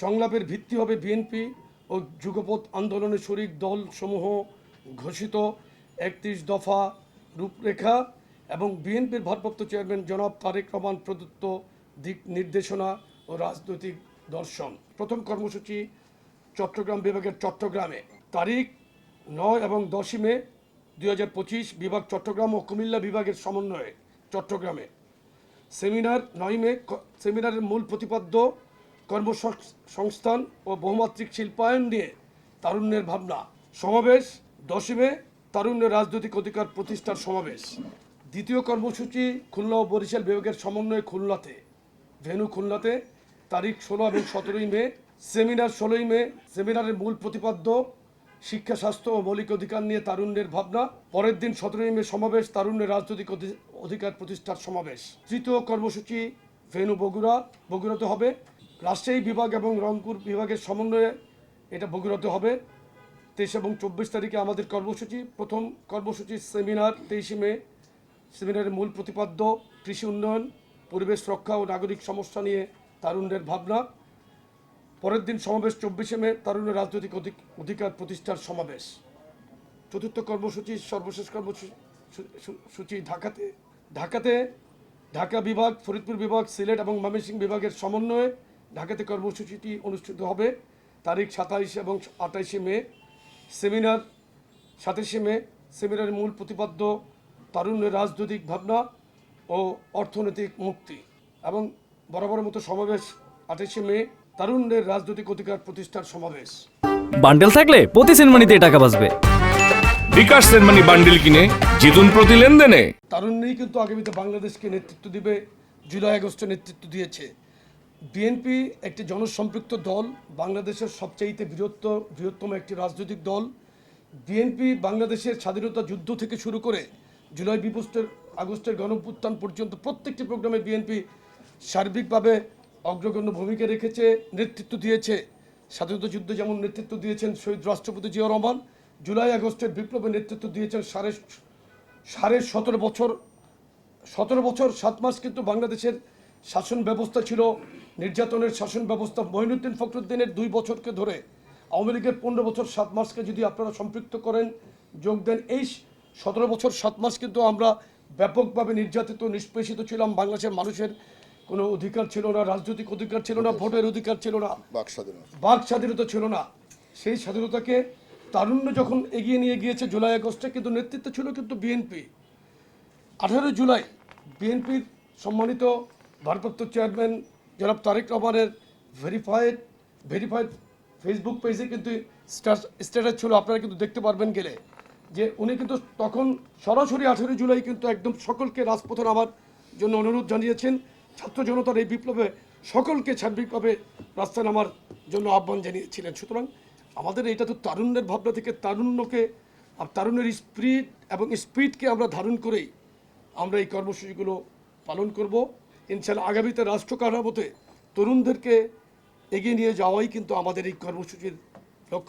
সংলাপের ভিত্তি হবে বিএনপি ও যুগপৎ আন্দোলনের শরিক দলসমূহ ঘোষিত ৩১ দফা রূপরেখা এবং বিএনপির ভারপ্রাপ্ত চেয়ারম্যান জনাব তারেক রহমান প্রদত্ত দিক নির্দেশনা ও রাজনৈতিক দর্শন। প্রথম কর্মসূচি চট্টগ্রাম বিভাগের চট্টগ্রামে তারিখ 9 এবং 10 মে 2025 বিভাগ চট্টগ্রাম ও কুমিল্লা বিভাগের সমন্বয়ে চট্টগ্রামে সেমিনার 9 মে। সেমিনারের মূল প্রতিপাদ্য কর্মসংস্থান ও বহুমাত্রিক শিল্পায়ন নিয়ে তারুণ্যের ভাবনা। সমাবেশ 10 মে তারুণ্যের রাজনৈতিক অধিকার প্রতিষ্ঠার সমাবেশ। দ্বিতীয় কর্মসূচি খুলনা ও বরিশাল বিভাগের সমন্বয়ে খুলনাতে, ভেন্যু খুলনাতে, তারিখ 16 এবং 17 মে। সেমিনার 16 মে। সেমিনারের মূল প্রতিপাদ্য শিক্ষা, স্বাস্থ্য ও মৌলিক অধিকার নিয়ে তারুণ্যের ভাবনা। পরের দিন 17 মে সমাবেশ, তারুণ্যের রাজনৈতিক অধিকার প্রতিষ্ঠার সমাবেশ। তৃতীয় কর্মসূচি ভেন্যু বগুড়াতে হবে। রাজশাহী বিভাগ এবং রংপুর বিভাগের সমন্বয়ে এটা বগুড়াতে হবে। 23 এবং 24 তারিখে আমাদের কর্মসূচি। প্রথম কর্মসূচি সেমিনার 23 মে। সেমিনারের মূল প্রতিপাদ্য কৃষি উন্নয়ন, পরিবেশ রক্ষা ও নাগরিক সমস্যা নিয়ে তারুণ্যের ভাবনা। পরের দিন সমাবেশ 24 মে, তারুণ্যের রাজনৈতিক অধিকার প্রতিষ্ঠার সমাবেশ। চতুর্থ কর্মসূচি সর্বশেষ কর্মসূচি ঢাকাতে ঢাকা বিভাগ, ফরিদপুর বিভাগ, সিলেট এবং ময়মনসিংহ বিভাগের সমন্বয়ে ঢাকাতে কর্মসূচিটি অনুষ্ঠিত হবে। তারিখ 27 এবং 28 মে। সেমিনার 27 মে। সেমিনারের মূল প্রতিপাদ্য তারুণ্যের রাজনৈতিক ভাবনা ও অর্থনৈতিক মুক্তি। এবং বরাবরের মতো সমাবেশ 28 মে, তারুণ্যের রাজনৈতিক অধিকার প্রতিষ্ঠার সমাবেশ। বান্ডেল থাকলে প্রতি সেনমানিতে টাকা বাঁচবে। বিকাশ সেনমানি বান্ডেল কিনে জিতুন প্রতি লেনদেনে। তারুণ্যই কিন্তু আগামীতে বাংলাদেশকে নেতৃত্ব দিবে। জুলাই আগস্টে নেতৃত্ব দিয়েছে বিএনপি, একটি জনসম্পৃক্ত দল, বাংলাদেশের সবচাইতে বৃহত্তম একটি রাজনৈতিক দল। বিএনপি বাংলাদেশের স্বাধীনতা যুদ্ধ থেকে শুরু করে জুলাই আগস্টের গণঅভ্যুত্থান পর্যন্ত প্রত্যেকটি প্রোগ্রামে বিএনপি সার্বিকভাবে অগ্রগণ্য ভূমিকা রেখেছে, নেতৃত্ব দিয়েছে। স্বাধীনতা যুদ্ধে যেমন নেতৃত্ব দিয়েছেন শহীদ রাষ্ট্রপতি জিয়াউর রহমান, জুলাই আগস্টের বিপ্লবে নেতৃত্ব দিয়েছেন সাড়ে 17 বছর 7 মাস কিন্তু বাংলাদেশের শাসন ব্যবস্থা ছিল নির্যাতনের শাসন ব্যবস্থা। মঈনুদ্দিন ফখরুদ্দিনের 2 বছরকে ধরে, আওয়ামী লীগের 15 বছর 7 মাসকে যদি আপনারা সম্পৃক্ত করেন, যোগ দেন, এই 17 বছর 7 মাস কিন্তু আমরা ব্যাপকভাবে নির্যাতিত, নিষ্পেষিত ছিলাম। বাংলাদেশের মানুষের কোনো অধিকার ছিল না, রাজনৈতিক অধিকার ছিল না, ভোটের অধিকার ছিল না, বাক স্বাধীনতা ছিল না। সেই স্বাধীনতাকে তারুণ্য যখন এগিয়ে নিয়ে গিয়েছে জুলাই আগস্টে, কিন্তু নেতৃত্ব ছিল কিন্তু বিএনপি। 18 জুলাই বিএনপির সম্মানিত ভারপ্রাপ্ত চেয়ারম্যান জনাব তারেক রহমানের ভেরিফাইড ফেসবুক পেজে কিন্তু স্ট্যাটাস ছিল, আপনারা কিন্তু দেখতে পারবেন গেলে, যে উনি কিন্তু তখন সরাসরি 18 জুলাই কিন্তু একদম সকলকে রাজপথে নামার জন্য অনুরোধ জানিয়েছেন। ছাত্র জনতার এই বিপ্লবে সকলকে সার্বিকভাবে রাস্তায় নামার জন্য আহ্বান জানিয়েছিলেন। সুতরাং আমাদের এটা তো তারুণ্যের ভাবনা থেকে, তারুণ্যের স্পিরিট এবং স্পিডকে আমরা ধারণ করেই আমরা এই কর্মসূচিগুলো পালন করব। ইনশাআল্লাহ আগামীতে রাষ্ট্র কাঠামোতে তরুণদেরকে এগিয়ে নিয়ে যাওয়াই কিন্তু আমাদের এই কর্মসূচির